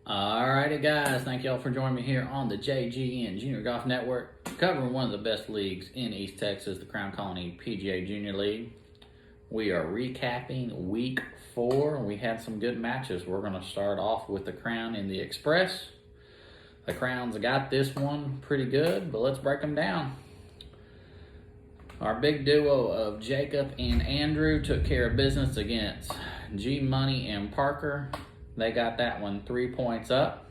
Alrighty guys, thank y'all for joining me here on the JGN Junior Golf Network, covering one of the best leagues in East Texas, the Crown Colony PGA Junior League. We are recapping week 4. We had some good matches. We're going to start off with the Crown and the Express. The Crowns got this one pretty good, but let's break them down. Our big duo of Jacob and Andrew took care of business against G Money and Parker. They got that one 3 points up.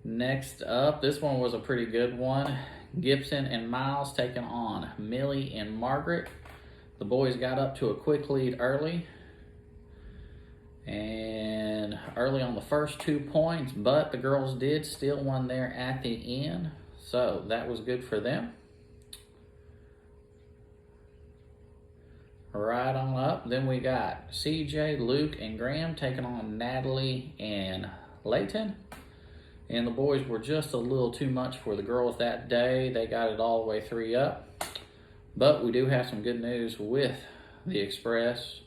Next up, this one was a pretty good one. Gibson and Miles taking on Millie and Margaret. The boys got up to a quick lead early. And early on the first 2 points, but the girls did steal one there at the end. So that was good for them. Right on up. Then we got CJ, Luke, and Graham taking on Natalie and Layton. And the boys were just a little too much for the girls that day. They got it all the way 3 up. But we do have some good news with the Express.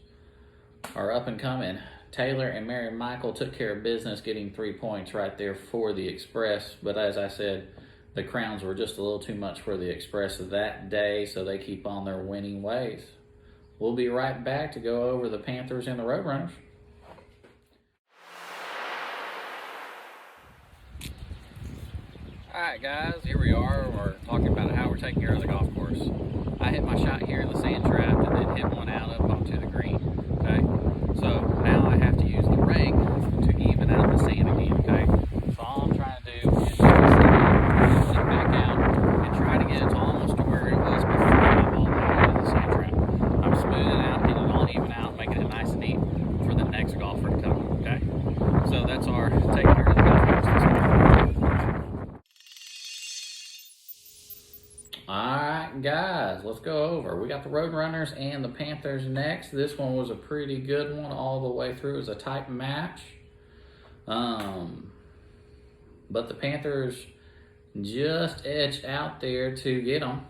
Our up and coming Taylor and Mary Michael took care of business, getting 3 points right there for the Express. But as I said, the Crowns were just a little too much for the Express that day, so they keep on their winning ways. We'll be right back to go over the Panthers and the Roadrunners. All right, guys, here we are. We're talking about how we're taking care of the golf course. I hit my shot here in the sand trap and then hit one out up onto the green, okay? So now I have to use the rake to even out the sand again, okay? So all I'm trying to do is just pull it back out and try to get it to almost to where it was before my ball went into the sand trap. I'm smoothing it out, getting it all even out, making it nice and neat for the next golfer to come, okay? So that's our taking care of the golf course this year. Alright guys, let's go over. We got the Roadrunners and the Panthers next. This one was a pretty good one all the way through. It was a tight match. But the Panthers just edged out there to get them.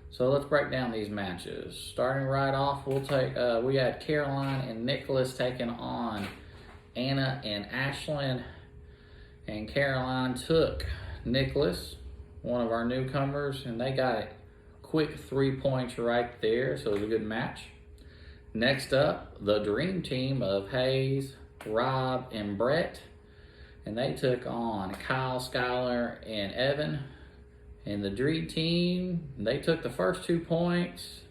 So let's break down these matches. Starting right off, we had Caroline and Nicholas taking on Anna and Ashlyn. And Caroline took Nicholas, one of our newcomers, and they got it quick 3 points right there, so it was a good match. Next up, the Dream Team of Hayes, Rob, and Brett, and they took on Kyle, Skylar, and Evan. And the Dream Team, they took the first 2 points.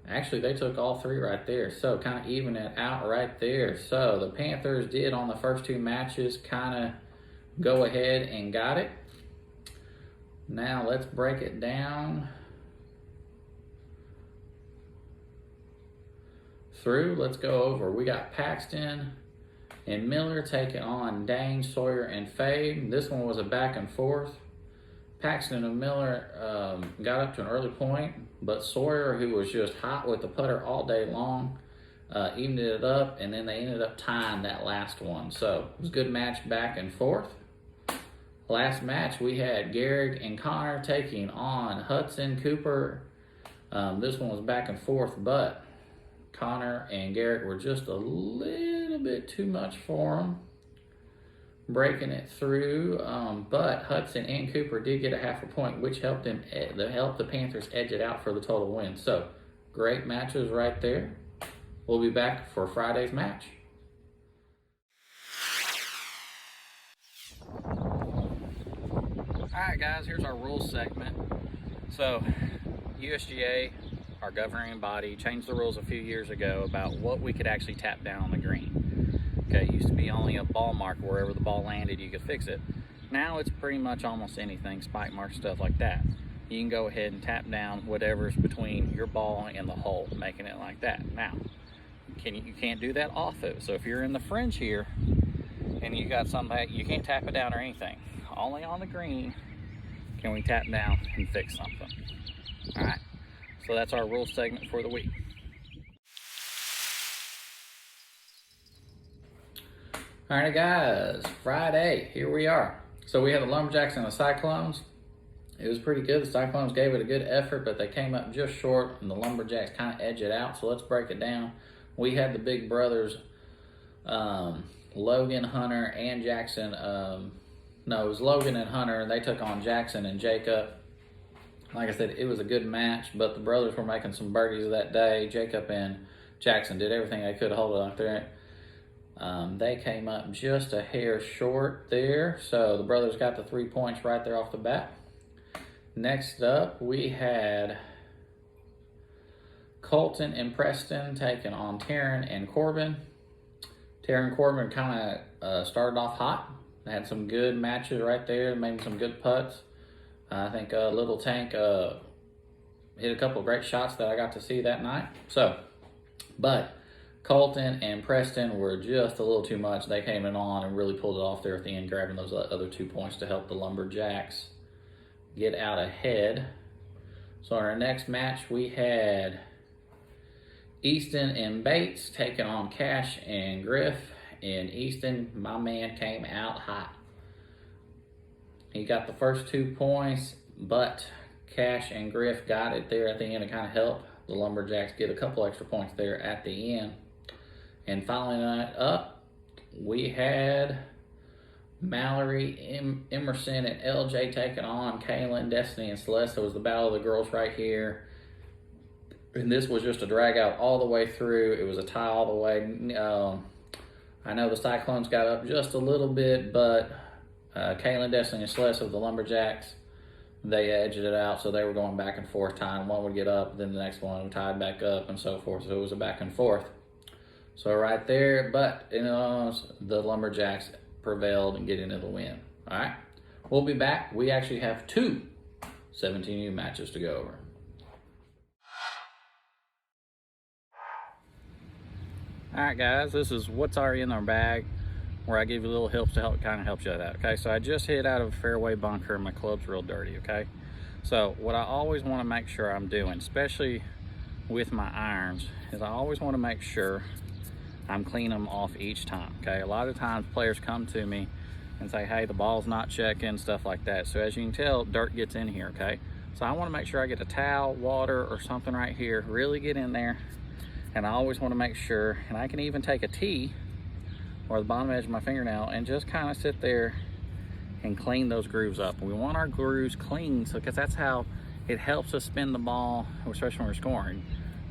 Actually, they took all 3 right there, so kind of even it out right there. So the Panthers did on the first 2 matches kind of go ahead and got it. Now let's break it down through. Let's go over. We got Paxton and Miller taking on Dane, Sawyer, and Faye. This one was a back and forth. Paxton and Miller got up to an early point, but Sawyer, who was just hot with the putter all day long, evened it up, and then they ended up tying that last one. So it was a good match back and forth. Last match, we had Garrick and Connor taking on Hudson Cooper. This one was back and forth, but Connor and Garrick were just a little bit too much for them, breaking it through. But Hudson and Cooper did get a half a point, which helped the Panthers edge it out for the total win. So great matches right there. We'll be back for Friday's match. Alright guys, here's our rules segment. So USGA, our governing body, changed the rules a few years ago about what we could actually tap down on the green. Okay, it used to be only a ball mark, wherever the ball landed you could fix it. Now it's pretty much almost anything, spike marks, stuff like that. You can go ahead and tap down whatever's between your ball and the hole, making it like that. Now, you can't do that off of it. So if you're in the fringe here and you got something, you can't tap it down or anything. Only on the green can we tap down and fix something. All right, so that's our rule segment for the week. All right, guys, Friday, here we are. So we have the Lumberjacks and the Cyclones. It was pretty good. The Cyclones gave it a good effort, but they came up just short, and the Lumberjacks kind of edged it out. So let's break it down. We had the big brothers Logan, Hunter, and Jackson. No, it was Logan and Hunter. They took on Jackson and Jacob. Like I said, it was a good match, but the brothers were making some birdies that day. Jacob and Jackson did everything they could to hold it out there. They came up just a hair short there, so the brothers got the 3 points right there off the bat. Next up, we had Colton and Preston taking on Taryn and Corbin. Taryn and Corbin kind of started off hot. They had some good matches right there, made some good putts. I think Little Tank hit a couple of great shots that I got to see that night. But Colton and Preston were just a little too much. They came in on and really pulled it off there at the end, grabbing those other 2 points to help the Lumberjacks get out ahead. So in our next match, we had Easton and Bates taking on Cash and Griff. And Easton, my man, came out hot. He got the first 2 points, but Cash and Griff got it there at the end to kind of help the Lumberjacks get a couple extra points there at the end. And following that up, we had Mallory, Emerson, and LJ taking on Kaylin, Destiny, and Celeste. It was the battle of the girls right here. And this was just a drag out all the way through. It was a tie all the way. I know the Cyclones got up just a little bit, but Kaylin, Destiny, and Celeste of the Lumberjacks, they edged it out, so they were going back and forth tying. One would get up, then the next one would tie back up, and so forth. So it was a back and forth. So right there, but the Lumberjacks prevailed and get into the win. All right, we'll be back. We actually have 2 17U matches to go over. All right, guys, this is what's already in our bag, where I give you a little help to help kind of help you out. Okay, so I just hit out of a fairway bunker and my club's real dirty. Okay, so what I always want to make sure I'm doing, especially with my irons, is I always want to make sure I'm cleaning them off each time. Okay, a lot of times players come to me and say, hey, the ball's not checking, stuff like that. So as you can tell, dirt gets in here. Okay, so I want to make sure I get a towel, water, or something right here, really get in there. And I always want to make sure, and I can even take a T or the bottom edge of my fingernail and just kind of sit there and clean those grooves up. We want our grooves clean, so because that's how it helps us spin the ball, especially when we're scoring.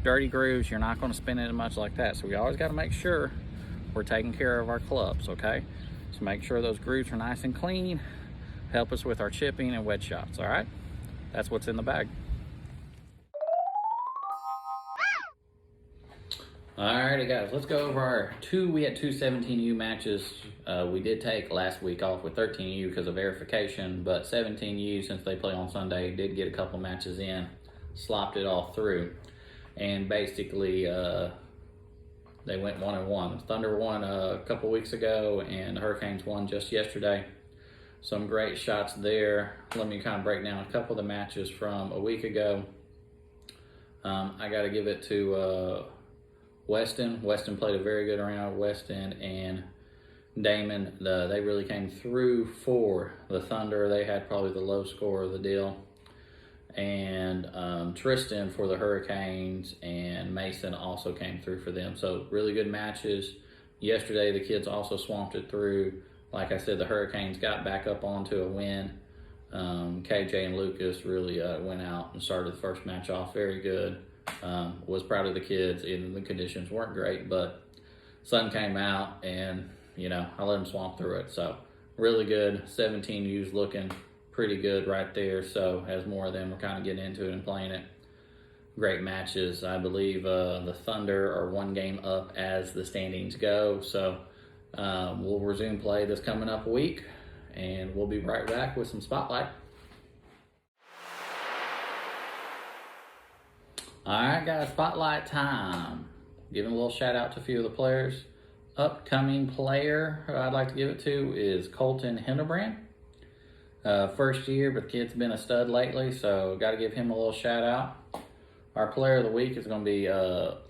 Dirty grooves, you're not going to spin it much like that. So we always got to make sure we're taking care of our clubs, okay? So make sure those grooves are nice and clean. Help us with our chipping and wedge shots, all right? That's what's in the bag. Alrighty, guys, let's go over our we had 2 17U matches. We did take last week off with 13U because of verification, but 17U, since they play on Sunday, did get a couple matches in, slopped it all through. And basically, they went 1-1. Thunder won a couple weeks ago, and the Hurricanes won just yesterday. Some great shots there. Let me kind of break down a couple of the matches from a week ago. I got to give it to Weston. Weston played a very good round. Weston and Damon, they really came through for the Thunder. They had probably the low score of the deal. And Tristan for the Hurricanes and Mason also came through for them. So really good matches. Yesterday, the kids also swamped it through. Like I said, the Hurricanes got back up onto a win. KJ and Lucas really went out and started the first match off very good. Was proud of the kids. Even the conditions weren't great, but sun came out and, I let them swamp through it. So really good. 17U's looking pretty good right there. So as more of them are kind of getting into it and playing it. Great matches. I believe the Thunder are 1 game up as the standings go. So we'll resume play this coming up week, and we'll be right back with some Spotlight. All right, guys, Spotlight time. Giving a little shout out to a few of the players. Upcoming player who I'd like to give it to is Colton Hildebrand. First year, but the kid's been a stud lately, so got to give him a little shout out. Our player of the week is going to be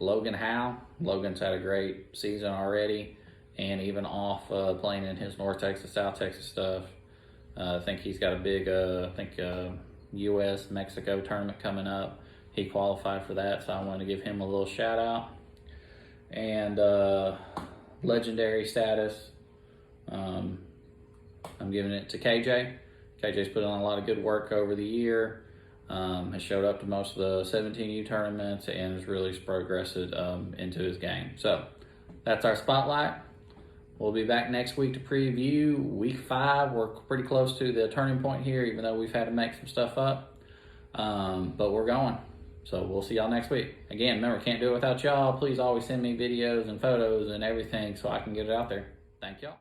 Logan Howe. Logan's had a great season already, and even off playing in his North Texas, South Texas stuff. I think he's got a big, U.S.-Mexico tournament coming up. He qualified for that, so I want to give him a little shout out. And legendary status. I'm giving it to KJ. KJ's put on a lot of good work over the year. Has showed up to most of the 17U tournaments and has really progressed into his game. So that's our spotlight. We'll be back next week to preview week 5. We're pretty close to the turning point here, even though we've had to make some stuff up. But we're going. So we'll see y'all next week. Again, remember, can't do it without y'all. Please always send me videos and photos and everything so I can get it out there. Thank y'all.